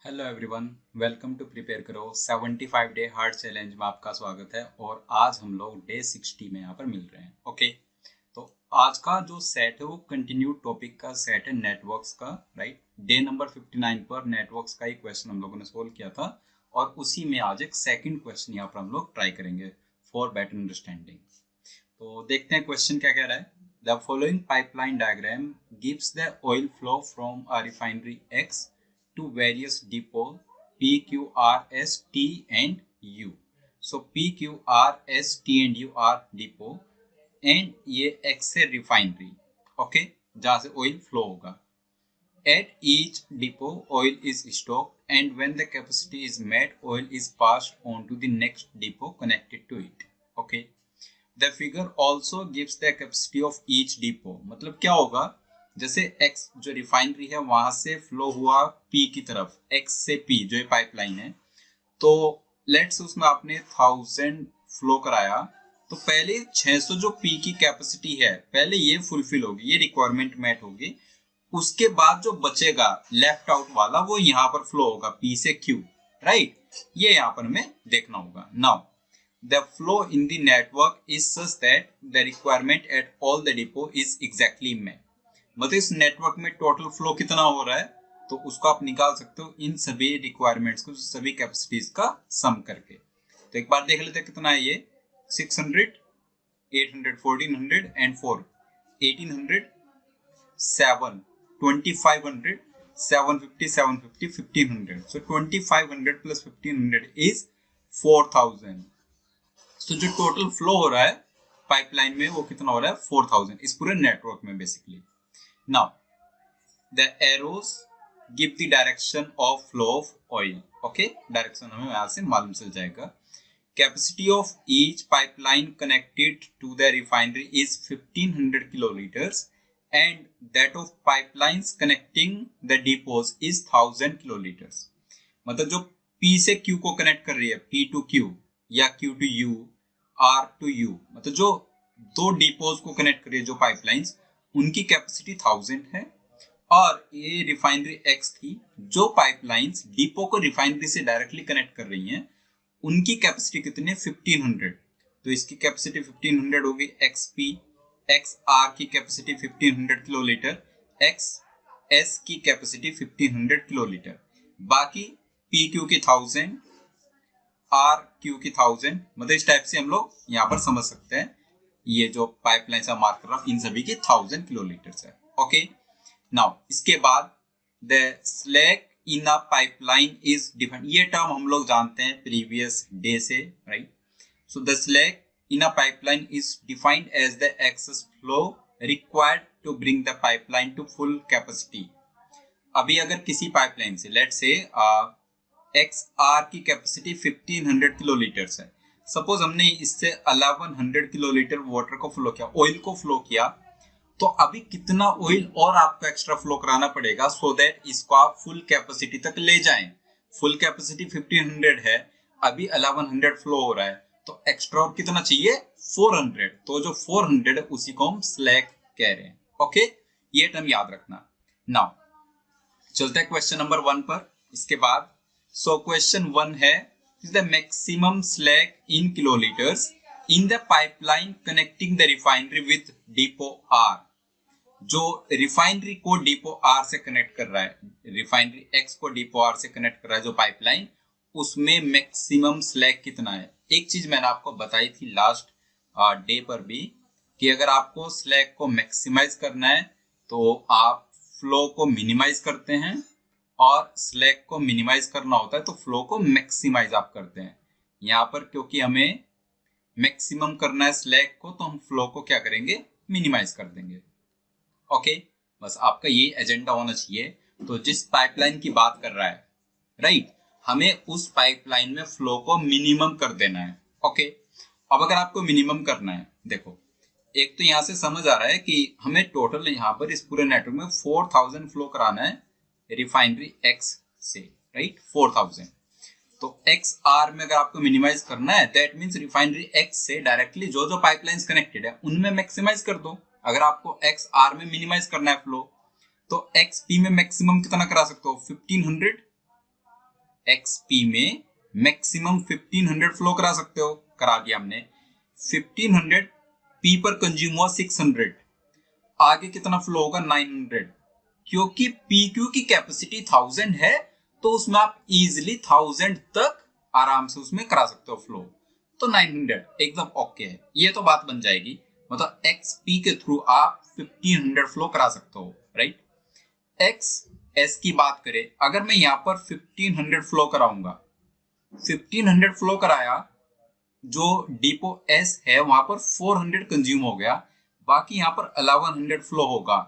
Hello everyone, welcome to prepare करो 75 day hard challenge में आपका स्वागत है। और आज हम लोग डे 60 में यहाँ पर मिल रहे हैं। ओके, तो आज का जो सेट है वो कंटिन्यू टॉपिक का सेट है, नेटवर्क्स का। राइट, डे नंबर 59 पर नेटवर्क्स का एक क्वेश्चन हम लोगों ने सोल्व किया था और उसी में आज एक सेकंड क्वेश्चन यहाँ पर हम लोग ट्राई करेंगे फॉर बेटर अंडरस्टैंडिंग। तो देखते हैं क्वेश्चन क्या कह रहा है। The following pipeline diagram gives the oil flow from a refinery x to various depot P, Q, R, S, T and U. So P, Q, R, S, T and U are depot and ये X है refinery, okay, जहाँ से oil flow होगा. At each depot oil is stocked and when the capacity is met oil is passed on to the next depot connected to it. Okay. The figure also gives the capacity of each depot. मतलब क्या होगा, जैसे X जो refinery है वहां से flow हुआ P की तरफ, X से P जो ये पाइपलाइन है, तो लेट्स उसमें आपने 1000 फ्लो कराया, तो पहले 600 जो P की कैपेसिटी है पहले ये फुलफिल होगी, ये रिक्वायरमेंट मेट होगी। उसके बाद जो बचेगा लेफ्ट आउट वाला वो यहाँ पर फ्लो होगा P से Q, राइट। ये यहाँ पर हमें देखना होगा। Now the flow in the network is such that the requirement at all the depot is exactly met. मतलब इस नेटवर्क में टोटल फ्लो कितना हो रहा है तो उसको आप निकाल सकते हो इन सभी रिक्वायरमेंट्स को, सभी कैपेसिटीज का सम करके। तो एक बार देख लेते हैं कितना है ये। 600, 800, 1400 एंड 4, 1800, 7, 2500, 750, 750, 1500. So 2500 plus 1500 is 4000. तो जो टोटल फ्लो हो रहा है पाइपलाइन में वो कितना हो रहा है 4000 इस पूरे नेटवर्क में basically. Now the arrows give the direction of flow of oil. Okay, direction हमें यहां से मालूम चल जाएगा। Capacity of each pipeline connected to the refinery is 1500 kilolitres and that of pipelines connecting the depots is 1000 kilolitres. मतलब जो P से Q को कनेक्ट कर रही है, P टू Q या Q to U, R to U, मतलब जो दो डिपोज को कनेक्ट कर रही है जो पाइपलाइंस, उनकी कैपेसिटी 1000 है। और ये रिफाइनरी X थी, जो पाइपलाइंस डिपो को रिफाइनरी से डायरेक्टली कनेक्ट कर रही हैं उनकी कैपेसिटी कितनी है 1500। तो इसकी कैपेसिटी 1500 होगी XP, XR की कैपेसिटी 1500 किलोलीटर, XS की कैपेसिटी 1500 किलोलीटर, बाकी PQ की 1000, RQ की 1000। मतलब इस टाइप से हम लोग यहाँ पर समझ सकते हैं ये जो पाइपलाइन से मार्क कर रहा हूं इन सभी की 1000 किलोलीटर है। ओके, नाउ इसके बाद the slack in a pipeline is defined. ये टर्म हम लोग जानते हैं प्रीवियस डे से, right. So the slack in a pipeline is defined as the excess flow required to bring the pipeline to full capacity. अभी अगर किसी pipeline से लेट्स से XR की कैपेसिटी 1500 किलोलीटर है, सपोज हमने इससे 1100 किलोलीटर वाटर को फ्लो किया, ऑयल को फ्लो किया, तो अभी कितना ऑयल और आपको एक्स्ट्रा फ्लो कराना पड़ेगा सो दैट इसको आप फुल कैपेसिटी तक ले जाएं। फुल कैपेसिटी 1500 है, अभी 1100 फ्लो हो रहा है, तो एक्स्ट्रा और कितना चाहिए 400। तो जो 400 है उसी को हम स्लैक कह रहे हैं। ओके, ये टर्म याद रखना। नाउ चलते हैं क्वेश्चन नंबर 1 पर। इसके बाद सो क्वेश्चन 1 है the maximum slack in kilolitres in the pipeline connecting the refinery with depot R. जो रिफाइनरी को डिपो आर से कनेक्ट कर रहा है, रिफाइनरी एक्स को डिपो आर से कनेक्ट कर रहा है जो पाइपलाइन, उसमें मैक्सिमम स्लैक कितना है। एक चीज मैंने आपको बताई थी लास्ट डे पर भी कि अगर आपको स्लैक को मैक्सिमाइज करना है तो आप फ्लो को मिनिमाइज करते हैं, और स्लैक को मिनिमाइज करना होता है तो फ्लो को मैक्सिमाइज आप करते हैं। यहाँ पर क्योंकि हमें मैक्सिमम करना है स्लैक को तो हम फ्लो को क्या करेंगे, मिनिमाइज कर देंगे। ओके, बस आपका ये एजेंडा होना चाहिए। तो जिस पाइपलाइन की बात कर रहा है, राइट, हमें उस पाइपलाइन में फ्लो को मिनिमम कर देना है। ओके, अब अगर आपको मिनिमम करना है, देखो एक तो यहां से समझ आ रहा है कि हमें टोटल यहाँ पर इस पूरे नेटवर्क में 4000 फ्लो कराना है रिफाइनरी एक्स से, राइट, 4000। तो एक्स आर में अगर आपको मिनिमाइज करना है दैट मींस रिफाइनरी एक्स से डायरेक्टली जो जो पाइपलाइंस कनेक्टेड है उनमें मैक्सिमाइज कर दो। अगर आपको एक्स आर में मिनिमाइज करना है फ्लो, तो एक्स पी में मैक्सिमम कितना करा सकते हो 1500, XP में मैक्सिमम 1500 फ्लो करा सकते हो, करा दिया हमने। 1500 P पर कंज्यूम हुआ 600, आगे कितना फ्लो होगा 900। क्योंकि PQ की कैपेसिटी 1000 है तो उसमें आप इजिली 1000 तक आराम से उसमें करा सकते हो फ्लो, तो 900 एकदम ओके है। ये तो बात बन जाएगी, मतलब XP के थ्रू आप 1500 फ्लो करा सकते हो, राइट। XS की बात करें, अगर मैं यहाँ पर 1500 फ्लो कराऊंगा, 1500 फ्लो कराया, जो डिपो S है वहां पर 400 कंज्यूम हो गया, बाकी यहाँ पर 1100 फ्लो होगा।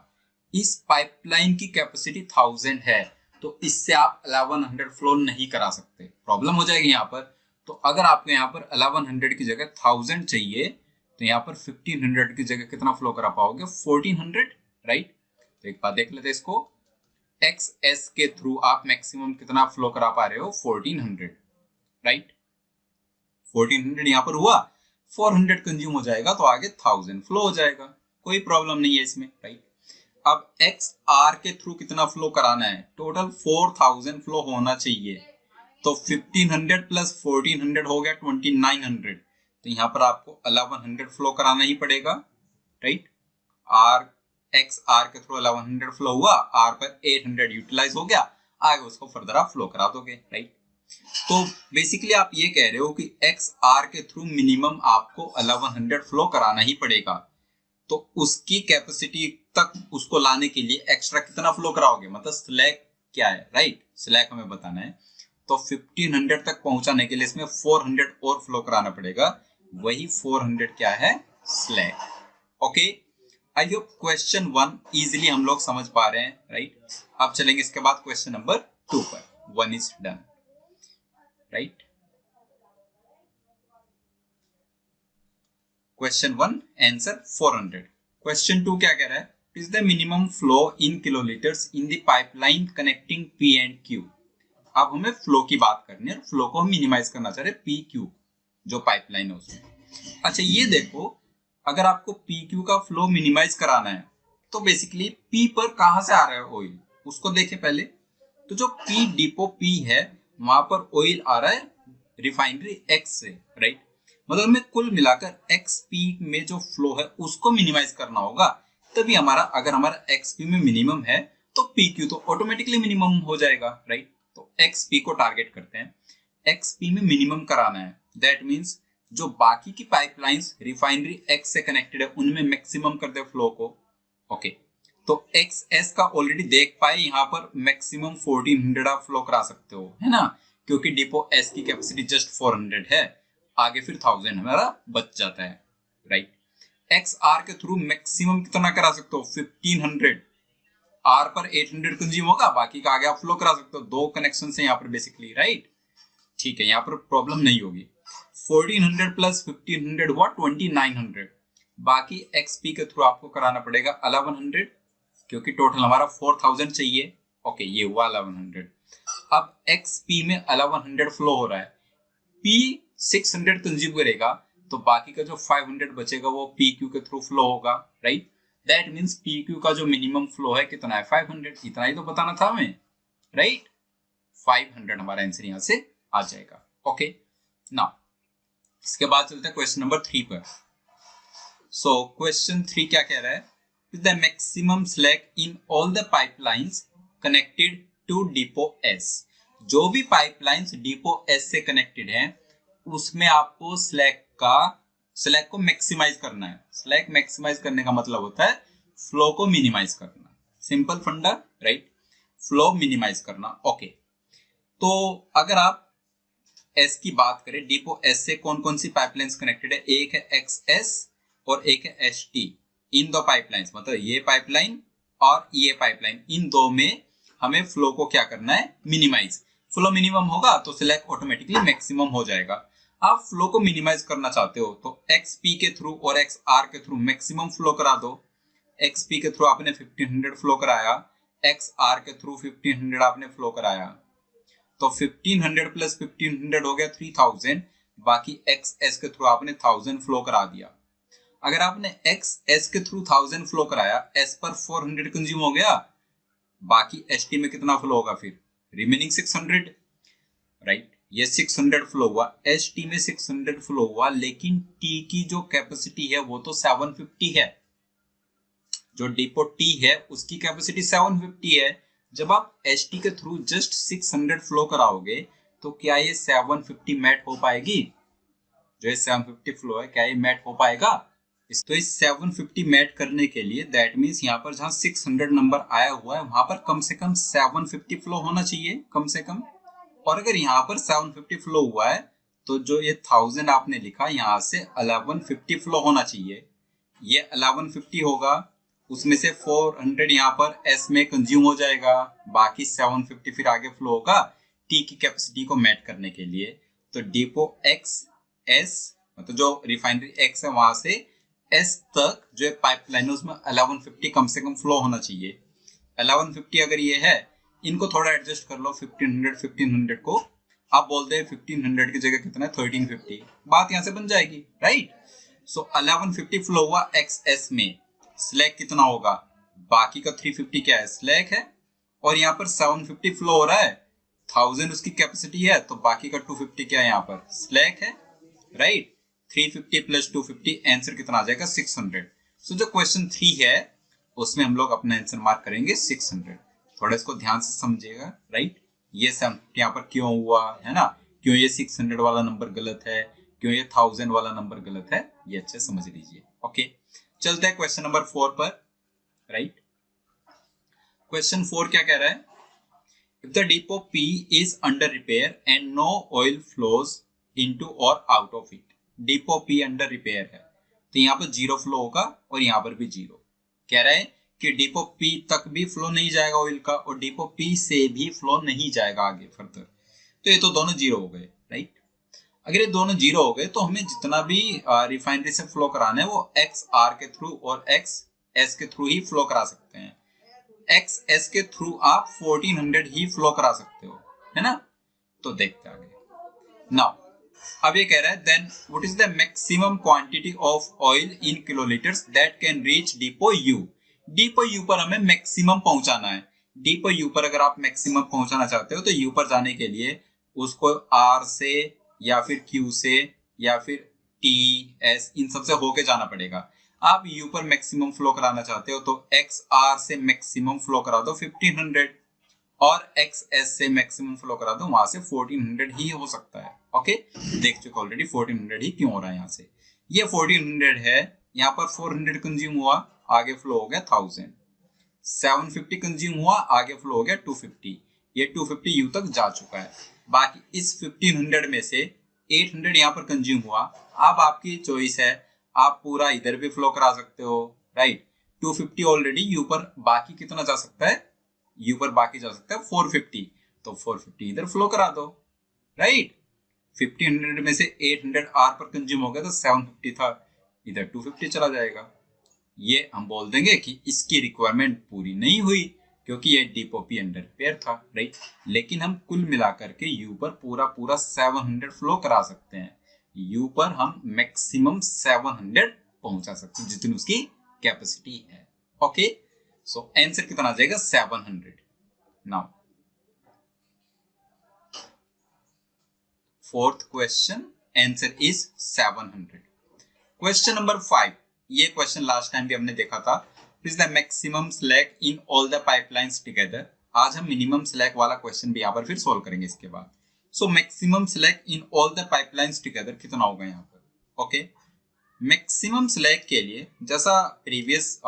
इस पाइपलाइन की कैपेसिटी 1000 है तो इससे आप 1100 फ्लो नहीं करा सकते, प्रॉब्लम हो जाएगी यहाँ पर। तो अगर आपको यहाँ पर 1100 की जगह 1000 चाहिए तो यहाँ पर 1500 की जगह कितना फ्लो करा पाओगे, 1400, राइट। तो एक बात देख लेते हैं इसको, XS के थ्रू आप मैक्सिमम कितना फ्लो करा पा रहे हो, 1400, राइट। 1400 यहाँ पर हुआ, 400 कंज्यूम हो जाएगा तो आगे 1000 फ्लो हो जाएगा, कोई प्रॉब्लम नहीं है इसमें, राइट। अब XR के थ्रू कितना फ्लो कराना है, टोटल 4000 फ्लो होना चाहिए, तो 1500 प्लस 1400 हो गया 2900, तो यहाँ पर आपको 1100 फ्लो कराना ही पड़ेगा, राइट। XR के थ्रू 1100 फ्लो हुआ, R पर 800 यूटिलाइज हो गया, आगे उसको फर्दर आप फ्लो करा दोगे, राइट। तो बेसिकली आप ये कह रहे हो कि XR के थ्रू मिनिमम आपको 1100 फ्लो कराना ही पड़ेगा, तो उसकी कैपेसिटी तक उसको लाने के लिए एक्स्ट्रा कितना फ्लो कराओगे, मतलब स्लैक क्या है, राइट, स्लैक हमें बताना है। तो 1500 तक पहुंचाने के लिए इसमें 400 और फ्लो कराना पड़ेगा, वही 400 क्या है, slack. Okay, I hope question 1 easily हम लोग समझ पा रहे हैं, राइट। अब चलेंगे इसके बाद क्वेश्चन नंबर 2 पर। 1 is done, right. Question 1 answer 400। Question 2 क्या कह रहा है, is the minimum flow in kilolitres in the pipeline connecting P and Q। अब हमें फ्लो की बात करनी है, फ्लो को हम मिनिमाइज करना चाह रहे हैं PQ जो पाइपलाइन है उसमें। अच्छा ये देखो, अगर आपको PQ का फ्लो मिनिमाइज कराना है तो बेसिकली P पर कहां से आ रहा है ऑयल, उसको देखें पहले। तो जो P डिपो P है वहां पर ऑयल आ रहा है रिफाइनरी X से, राइट। मतलब में कुल मिलाकर XP में जो फ्लो है उसको मिनिमाइज करना होगा, तभी हमारा, अगर हमारा XP में मिनिमम है तो PQ तो ऑटोमेटिकली मिनिमम हो जाएगा, राइट। तो XP को टारगेट करते हैं, XP में मिनिमम कराना है, दैट मींस जो बाकी की पाइपलाइंस रिफाइनरी X से कनेक्टेड है उनमें मैक्सिमम कर दे फ्लो को, ओके। तो XS का ऑलरेडी देख पाए, यहाँ पर मैक्सिमम 1400 आप फ्लो करा सकते हो, है ना, क्योंकि डिपो S की कैपेसिटी जस्ट 400 है, आगे फिर 1000 हमारा बच जाता है, राइट। XR के थ्रू मैक्सिमम कितना करा सकते हो, 1500, R पर 800 कंज्यूम होगा, बाकी का आगे आप फ्लो करा सकते हो, दो कनेक्शन है यहाँ पर बेसिकली, राइट। ठीक है, यहाँ पर प्रॉब्लम नहीं होगी। 1400 प्लस 1500 हुआ 2900, बाकी XP के थ्रू आपको कराना पड़ेगा 1100, क्योंकि टोटल हमारा 4000 चाहिए, ओके, ये हुआ 1100। अब XP में 1100 फ्लो हो रहा है, P 600 कंज्यूम करेगा, तो बाकी का जो 500 बचेगा वो PQ के थ्रू फ्लो होगा, राइट। दैट मींस PQ का जो मिनिमम फ्लो है कितना है, 500, इतना ही तो बताना था हमें, राइट। 500 हमारा आंसर यहां से आ जाएगा, ओके। नाउ इसके बाद चलते हैं क्वेश्चन नंबर 3 पर। सो क्वेश्चन 3 क्या कह रहा है, the maximum slack in all the pipelines connected to depot S। जो भी पाइपलाइंस डिपो S से कनेक्टेड हैं उसमें आपको स्लैक को मैक्सिमाइज करना है। स्लैक मैक्सिमाइज करने का मतलब होता है फ्लो को मिनिमाइज करना, सिंपल फंडा, राइट। फ्लो मिनिमाइज करना, ओके। तो अगर आप S की बात करें, डिपो S से कौन कौन सी पाइपलाइंस कनेक्टेड है, एक है XS और एक है HT। इन दो पाइपलाइंस, मतलब ये पाइपलाइन और ये पाइपलाइन, इन दो में हमें फ्लो को क्या करना है, मिनिमाइज। फ्लो मिनिमम होगा तो स्लैक ऑटोमेटिकली मैक्सिमम हो जाएगा। आप फ्लो को मिनिमाइज करना चाहते हो तो XP के थ्रू और XR के थ्रू मैक्सिमम फ्लो करा दो। XP के थ्रू आपने 1500 फ्लो कराया, XR के थ्रू 1500 आपने फ्लो कराया, तो 1500 प्लस 1500 हो गया 3000, बाकी XS के थ्रू आपने 1000 फ्लो करा दिया। अगर आपने XS के थ्रू 1000 फ्लो कराया, S पर 400 कंज्यूम हो गया, बाकी HT में कितना फ्लो होगा फिर, रिमेनिंग 600। राइट। ये 600 फ्लो हुआ, एच टी में 600 फ्लो हुआ, लेकिन टी की जो कैपेसिटी है वो तो 750 है। जो डिपो टी है उसकी कैपेसिटी 750 है। जब आप एच टी के थ्रू जस्ट 600 फ्लो कराओगे तो क्या ये 750 मैट हो पाएगी? जो ये 750 फ्लो है क्या ये मैट हो पाएगा? तो इस 750 मैट करने के लिए दैट मीन्स यहाँ पर जहां 600 नंबर आया हुआ है वहां पर कम से कम 750 फ्लो होना चाहिए कम से कम। और अगर यहाँ पर 750 फ्लो हुआ है तो जो ये 1000 आपने लिखा यहाँ से 1150 फ्लो होना चाहिए। ये 1150 होगा, उसमें से 400 यहाँ पर एस में कंज्यूम हो जाएगा, बाकी 750 फिर आगे फ्लो होगा टी की कैपेसिटी को मैट करने के लिए। तो डिपो एक्स एस मतलब जो रिफाइनरी एक्स है वहां से एस तक जो पाइपलाइन है उसमें 1150 कम से कम फ्लो होना चाहिए। 1150 अगर ये है, इनको थोड़ा एडजस्ट कर लो 1500 को आप बोलते हैं 1500 की जगह कितना है 1350, बात यहां से बन जाएगी, राइट। सो 1150 फ्लो हुआ एक्स एस में, स्लैग कितना होगा? बाकी का 350 क्या है? स्लैग है। और यहाँ पर 750 फ्लो हो रहा है, 1000 उसकी कैपेसिटी है, तो बाकी का 250 क्या है? यहाँ पर स्लैग है, राइट। 350 प्लस 250 आंसर कितना आ जाएगा? 600। सो जो क्वेश्चन 3 है उसमें हम लोग अपना आंसर मार्क करेंगे 600। थोड़ा इसको ध्यान से समझिएगा, राइट। ये 750 यहाँ पर क्यों हुआ है ना, क्यों ये 600 वाला नंबर गलत है, क्यों ये 1000 वाला नंबर गलत है, ये अच्छे समझ लीजिए। ओके, चलते हैं क्वेश्चन नंबर 4 पर, राइट। क्वेश्चन 4 क्या कह रहा है? If the depot P is under repair and no oil flows into or out of it, depot P under repair है तो यहाँ पर जीरो फ्लो होगा और यहाँ पर भी जीरो। कह रहा है कि डिपो P तक भी फ्लो नहीं जाएगा ऑयल का और डिपो P से भी फ्लो नहीं जाएगा आगे फर्दर, तो ये तो दोनों जीरो हो गए, राइट। अगर ये दोनों जीरो हो गए तो हमें जितना भी रिफाइनरी से फ्लो कराना है वो एक्स आर के थ्रू और एक्स एस के थ्रू ही फ्लो करा सकते हैं। एक्स एस के थ्रू आप 1400 ही फ्लो करा सकते हो, है ना। तो देखते हैं आगे। नाउ अब ये कह रहा है then what is the maximum quantity of oil in kilolitres that can reach depot U. Depot U पर हमें मैक्सिमम पहुंचाना है। डिपो यू पर अगर आप मैक्सिमम पहुंचाना चाहते हो तो यू पर जाने के लिए उसको आर से या फिर क्यू से या फिर टी एस इन सब से होके जाना पड़ेगा। आप यू पर मैक्सिमम फ्लो कराना चाहते हो तो एक्स आर से मैक्सिमम फ्लो करा दो 1500 और एक्स एस से मैक्सिमम फ्लो करा दो, वहां से 1400 ही हो सकता है। ओके, देख चुके ऑलरेडी 1400 ही क्यों हो रहा है यहाँ से। ये 1400 है, यहाँ पर 400 कंज्यूम हुआ, आगे फ्लो हो गया 1000, 750 कंज्यूम हुआ, आगे फ्लो हो गया 250, ये 250 यू तक जा चुका है। बाकी इस 1500 में से 800 यहाँ पर कंज्यूम हुआ। अब आपकी चॉइस है, आप पूरा इधर भी फ्लो करा सकते हो, राइट। 250 ऑलरेडी यू पर बाकी कितना जा सकता है? यू पर बाकी जा सकता है 450, तो 450 इधर फ्लो करा दो, राइट। 1500 में से 800 आर पर कंज्यूम हो गया तो 750 था, इधर 250 चला जाएगा। ये हम बोल देंगे कि इसकी रिक्वायरमेंट पूरी नहीं हुई क्योंकि ये डिपो P अंडर रिपेयर था, राइट। लेकिन हम कुल मिलाकर के यू पर पूरा पूरा 700 फ्लो करा सकते हैं। यू पर हम मैक्सिमम 700 पहुंचा सकते हैं जितनी उसकी कैपेसिटी है। ओके, सो आंसर कितना आ जाएगा? 700। Now fourth question, answer is 700। Question number 5, ये क्वेश्चन लास्ट टाइम भी हमने देखा था। Is the maximum slag in all the pipelines together. आज हम मिनिमम स्लैग वाला क्वेश्चन भी यहाँ पर फिर सोल्व करेंगे इसके बाद। So maximum slag in all the pipelines together कितना होगा यहाँ पर? ओके, मैक्सिमम स्लैग के लिए जैसा प्रीवियस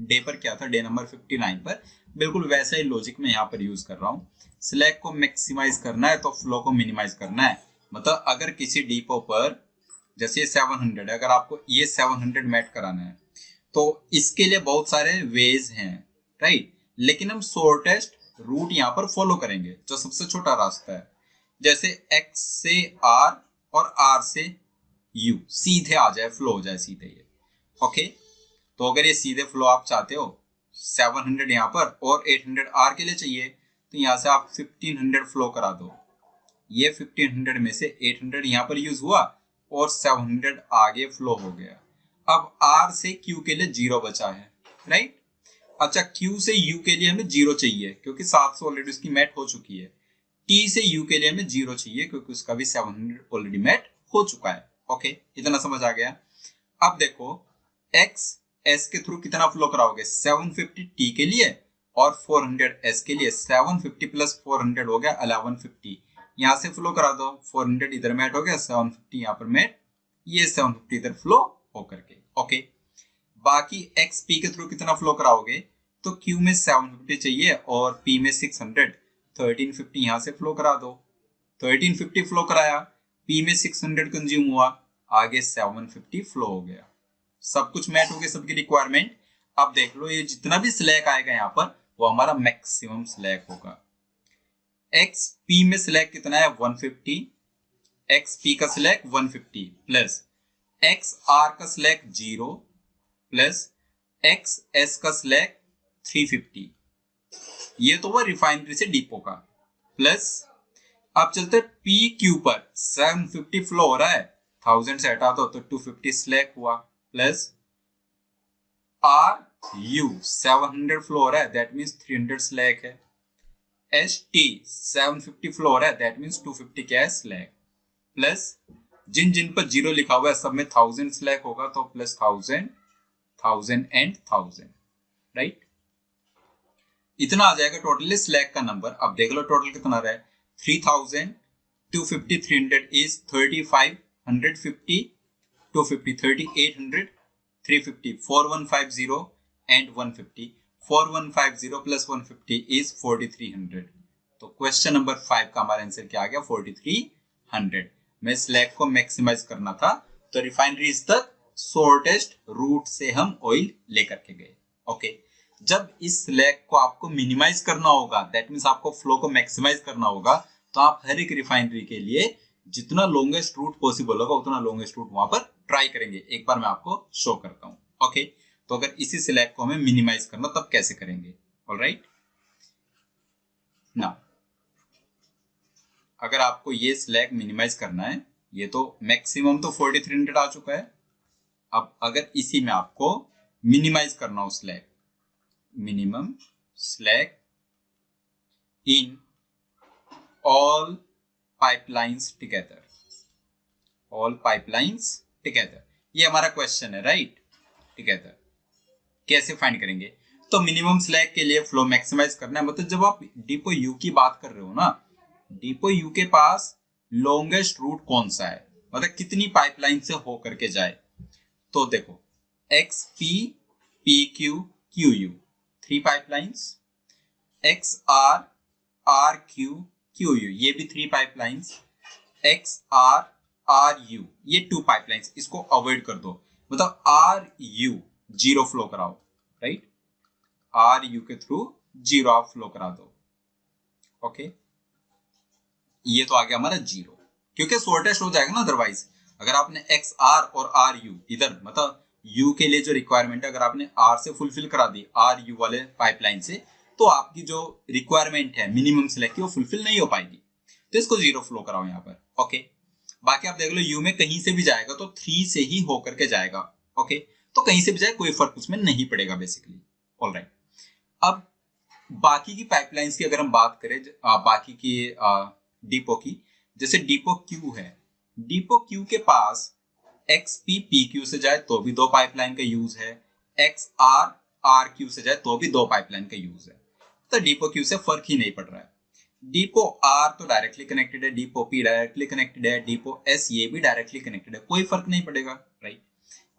डे पर क्या था, डे नंबर 59 पर, बिल्कुल वैसा ही लॉजिक मैं यहाँ पर यूज कर रहा हूँ। स्लैग को मैक्सिमाइज करना है तो फ्लो को मिनिमाइज करना है। मतलब अगर किसी डिपो पर जैसे 700 है, अगर आपको ये 700 मैट कराना है तो इसके लिए बहुत सारे वेज हैं, राइट। लेकिन हम शॉर्टेस्ट रूट यहाँ पर फॉलो करेंगे, जो सबसे छोटा रास्ता है। जैसे एक्स से आर और आर से यू सीधे आ जाए, फ्लो हो जाए सीधे ये। ओके, तो अगर ये सीधे फ्लो आप चाहते हो 700 यहाँ पर और 800 आर के लिए चाहिए तो यहाँ से आप 1500 फ्लो करा दो। ये 1500 में से 800 यहाँ पर यूज हुआ और 700 आगे फ्लो हो गया। अब R से Q के लिए जीरो बचा है, राइट। अच्छा, Q से U के लिए हमें जीरो चाहिए क्योंकि 700 ऑलरेडी उसकी मैट हो चुकी है। टी से यू के लिए हमें 0 चाहिए क्योंकि उसका भी 700 ऑलरेडी मेट हो चुका है। ओके, इतना समझ आ गया। अब देखो एक्स एस के थ्रू कितना फ्लो कराओगे, 750 टी के लिए और 400 एस के लिए। 750 प्लस 400 हो गया 1150, यहां से फ्लो करा दो। 400 इधर मेट हो गया, 750 यहां पर मेट, ये 750 इधर फ्लो होकर के। ओके, बाकी एक्स पी के थ्रू कितना फ्लो कराओगे, तो क्यू में 750 चाहिए और पी में 600, 1350 यहां से फ्लो करा दो। 1350 फ्लो कराया, पी में 600 कंज्यूम हुआ, आगे 750 फ्लो हो गया। सब कुछ मैट हो गया, सबकी रिक्वायरमेंट। अब देख लो ये जितना भी स्लैक आएगा यहाँ पर वो हमारा मैक्सिमम स्लैक होगा। एक्स पी में स्लैक कितना है 150, एक्स पी का स्लैक 150 प्लस एक्स आर का स्लैक 0 प्लस एक्स एस का स्लैक 350, ये तो वो रिफाइनरी से डिपो का। प्लस अब चलते पी क्यू पर 750 फ्लो हो रहा है, 1000 से हटा दो तो 250 स्लैक हुआ, प्लस आर यू 700 फ्लो हो रहा है, दैट मींस 300 स्लैक है। एस टी 750 फ्लो हो रहा है, दैट मींस 250 क्या है स्लैक। प्लस जिन जिन पर 0 लिखा हुआ है सब में 1000 स्लैक होगा, तो प्लस 1000 1000 एंड 1000, राइट। इतना आ जाएगा टोटली स्लैक का नंबर। अब देख लो टोटल कितना रहा है, 3000 250 300 is 3550, 250 3800, 350 4150 and 150, 4150 plus 150 is 4300। तो क्वेश्चन नंबर 5 का हमारा आंसर क्या आ गया 4300। मैं स्लैग को मैक्सिमाइज करना था तो रिफाइनरीज तक शॉर्टेस्ट रूट से हम ऑयल लेकर के गए। ओके, जब इस स्लैग को आपको मिनिमाइज करना होगा, दैट मींस आपको फ्लो को मैक्सिमाइज करना होगा, तो आप हर एक रिफाइनरी के लिए जितना लॉन्गेस्ट रूट पॉसिबल होगा उतना लॉन्गेस्ट रूट वहां पर ट्राई करेंगे। एक बार मैं आपको शो करता हूं। ओके, तो अगर इसी स्लैग को हमें मिनिमाइज करना तब कैसे करेंगे। ऑलराइट, नाउ अगर आपको ये स्लैग मिनिमाइज करना है, ये तो मैक्सिमम तो 4300 आ चुका है। अब अगर इसी में आपको मिनिमाइज करना हो स्लैग, मिनिमम स्लैग इन all pipelines together, all pipelines together, ये हमारा क्वेश्चन है, राइट। टुगेदर कैसे फाइंड करेंगे, तो मिनिमम स्लैग के लिए फ्लो मैक्सिमाइज करना है। मतलब जब आप डिपो यू की बात कर रहे हो ना, डिपो यू के पास लॉन्गेस्ट रूट कौन सा है, मतलब कितनी पाइपलाइन से हो करके जाए। तो देखो X P P Q Q U 3 pipelines, X R R Q Q U ये भी 3 pipelines, X R R U ये 2 पाइपलाइंस, इसको अवॉइड कर दो। मतलब आर यू 0 फ्लो कराओ, राइट, आर यू के थ्रू 0 आप फ्लो करा दो। ओके, ये तो आ गया हमारा 0 क्योंकि शॉर्टेस्ट हो जाएगा ना। अदरवाइज अगर आपने एक्स आर और आर यू इधर, मतलब यू के लिए जो रिक्वायरमेंट है अगर आपने आर से फुलफिल करा दी, आर यू वाले पाइपलाइन से, तो आपकी जो रिक्वायरमेंट है मिनिमम स्लैग की वो फुलफिल नहीं हो पाएगी। तो इसको 0 फ्लो कराओ यहाँ पर। ओके, बाकी आप देख लो यू में कहीं से भी जाएगा तो 3 से ही होकर के जाएगा। ओके, तो कहीं से भी जाए कोई फर्क उसमें नहीं पड़ेगा बेसिकली। ऑलराइट, अब बाकी की पाइपलाइंस की अगर हम बात करें, बाकी की डिपो की, जैसे डिपो क्यू है, डिपो क्यू के पास एक्स पी पी क्यू से जाए तो भी 2 पाइपलाइन का यूज है, एक्स आर आर क्यू से जाए तो भी 2 पाइपलाइन का यूज है। तो डिपो क्यू से फर्क ही नहीं पड़ रहा है। डिपो आर तो डायरेक्टली कनेक्टेड है, डिपो पी डायरेक्टली कनेक्टेड है, डिपो एस ये भी डायरेक्टली कनेक्टेड है, कोई फर्क नहीं पड़ेगा, राइट।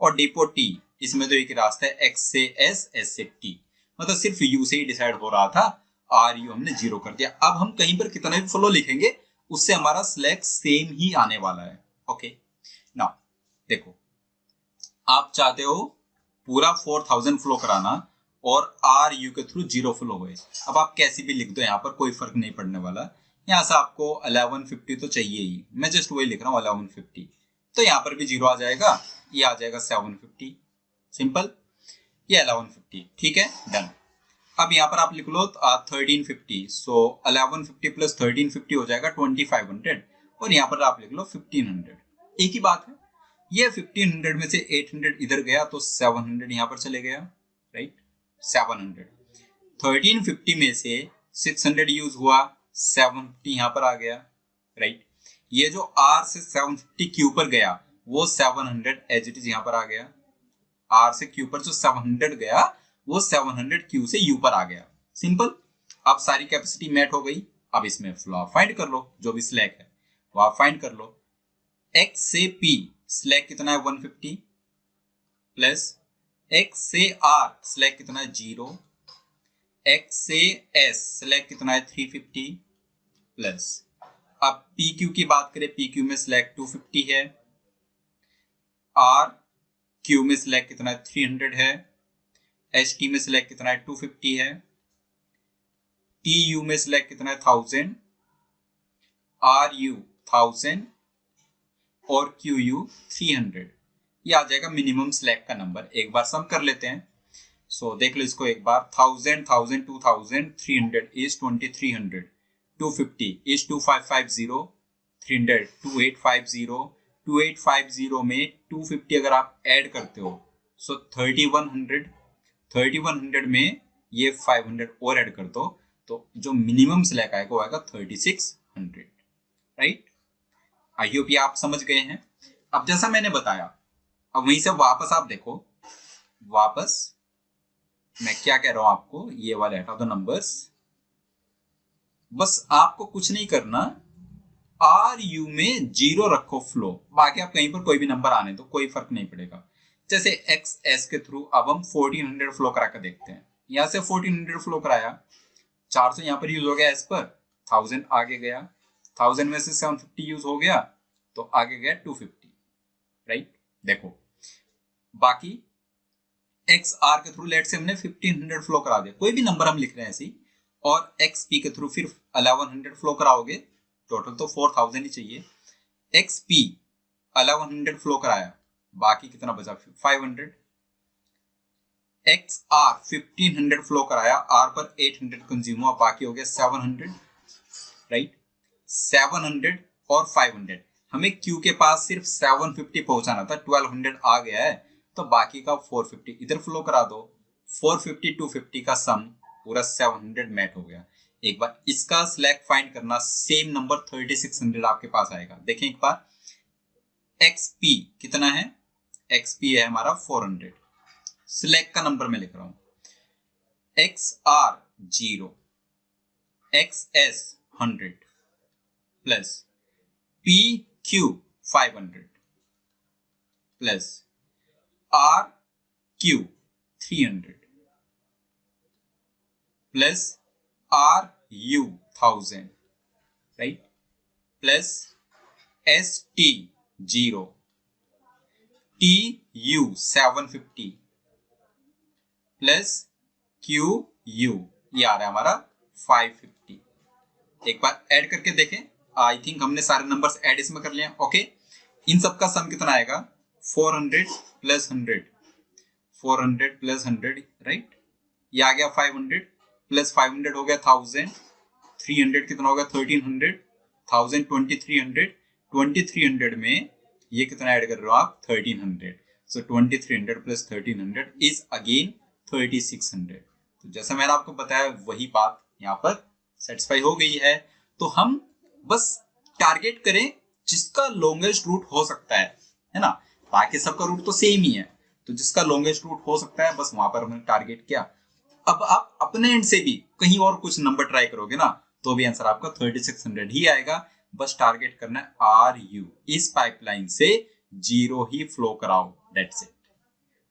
और डिपो टी, इसमें तो एक रास्ता है एक्स से एस, एस से टी, मतलब सिर्फ यू से ही डिसाइड हो रहा था, आर यू हमने 0 कर दिया। अब हम कहीं पर कितना भी फ्लो लिखेंगे उससे हमारा स्लैग सेम ही आने वाला है। ओके, नाउ देखो आप चाहते हो पूरा 4000 फ्लो कराना और आर यू के थ्रू 0 फ्लो हुए। अब आप कैसी भी लिख दो यहाँ पर कोई फर्क नहीं पड़ने वाला। यहाँ से आपको 1150 तो चाहिए ही, मैं जस्ट वही लिख रहा हूँ 1150, तो यहाँ पर भी 0 आ जाएगा, ये आ जाएगा 750, सिंपल, ये 1150, ठीक है, डन। अब यहाँ पर आप लिख लो 1350, सो 1150 प्लस 1350 हो जाएगा 2500, और यहाँ पर आप लिख लो 1500, एक ही बात है। ये 1500 में से 800 इधर गया तो 700 यहाँ पर चले गया, राइट, 700। 1350 में से 600 यूज हुआ, 750 यहाँ पर आ गया, राइट। ये जो R से 750 Q पर गया वो 700 एज इट इज यहाँ पर आ गया। R से Q पर जो 700 गया वो 700 Q से U पर आ गया। सिंपल। अब सारी कैपेसिटी मैट हो गई। अब इसमें फ्लो आप फाइंड कर लो, जो भी स्लैक है वो आप फाइंड कर लो। X से P स्लैक कितना है 150 प्लस X से R स्लैक कितना है 0, X से S स्लैक कितना है 350 प्लस, अब PQ की बात करें, PQ में स्लैक 250 है, RQ में स्लैक कितना है 300 है, HT में स्लैक कितना है 250 है, TU में स्लैक कितना है 1000, RU 1000 और QU 300। ये आ जाएगा मिनिमम स्लैक का नंबर। एक बार सम कर लेते हैं। सो देख लो इसको एक बार। 1000 1000 2000 300 is 2300, 250 is 2550, 300 2850, 2850 में 250 अगर आप ऐड करते हो सो 3100, 3100 में ये 500 और ऐड कर दो तो जो मिनिमम स्लैक आएगा वो आएगा 3600, राइट। आई होप ये आप समझ गए हैं। अब जैसा मैंने बताया, अब वहीं से वापस आप देखो, वापस मैं क्या कह रहा हूं आपको, ये वाले हटा दो नंबर्स। बस आपको कुछ नहीं करना, RU में 0 रखो फ्लो, बाकी आप कहीं पर कोई भी नंबर आने दो, कोई फर्क नहीं पड़ेगा। जैसे XS के थ्रू अब हम 1400 फ्लो करा कर देखते हैं। यहां से 1400 फ्लो कराया, 400 यहां पर यूज हो गया, एस पर 1000 आगे गया, 1000 में से 750 यूज हो गया तो आगे गया 250, राइट। देखो बाकी XR के थ्रू लेट से हमने 1500 फ्लो करा दिया, कोई भी नंबर हम लिख रहे हैं ऐसी, और XP के थ्रू फिर 1100 फ्लो कराओगे, टोटल तो 4000 ही चाहिए। XP 1100 फ्लो कराया, बाकी कितना बचा 500। XR 1500 फ्लो कराया, R पर 800 कंज्यूम हुआ, बाकी हो गया 700, राइट। 700 और 500, हमें Q के पास सिर्फ 750 पहुंचाना था, 1200 आ गया है तो बाकी का 450 इधर फ्लो करा दो। 450 250 का सम पूरा 700 मैट हो गया। एक बार इसका स्लैक फाइंड करना, सेम नंबर 3600 आपके पास आएगा। देखें एक बार, XP कितना है, XP है हमारा 400, स्लैक का नंबर मैं लिख रहा हूं, XR 0, XS 100 plus PQ 500 plus RQ 300 plus RU 1000, right, plus ST 0, TU 750 plus QU, ये आ रहा है हमारा 550। एक बार ऐड करके देखें, आई थिंक हमने सारे नंबर्स ऐड इसमें कर लिए हैं, ओके। इन सब का सम कितना आएगा, 400 प्लस 100, 400 प्लस 100, राइट। ये आ गया 500 प्लस 500 हो गया 1000, 300 कितना हो गया 1300, 1000 2300, 2300 में ये कितना ऐड कर रहे हो आप 1300, सो 2300 प्लस 1300 इज अगेन 3600। तो जैसा मैंने आपको बताया वही बात यहाँ पर सेटिस्फाई हो गई है। तो हम बस टारगेट करें जिसका लॉन्गेस्ट रूट हो सकता है ना, बाकी सबका रूट तो सेम ही है, तो जिसका लॉन्गेस्ट रूट हो सकता है बस वहां पर हमने टारगेट किया। अब आप अपने एंड से भी कहीं और कुछ नंबर ट्राई करोगे ना तो भी आंसर आपका 3600 ही आएगा। बस टारगेट करना है RU, इस पाइपलाइन से 0 ही फ्लो कराओ, that's it,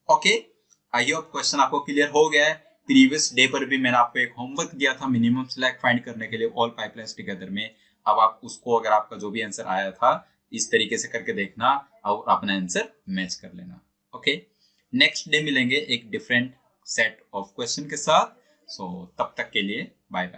okay. I hope question आपको क्लियर हो गया है। प्रीवियस डे पर भी मैंने आपको एक होमवर्क दिया था मिनिमम स्लैक फाइंड करने के लिए ऑल पाइपलाइंस टुगेदर में। अब आप उसको, अगर आपका जो भी आंसर आया था इस तरीके से करके देखना और अपना आंसर मैच कर लेना, ओके। नेक्स्ट डे मिलेंगे एक डिफरेंट सेट ऑफ क्वेश्चन के साथ। सो तब तक के लिए बाय बाय।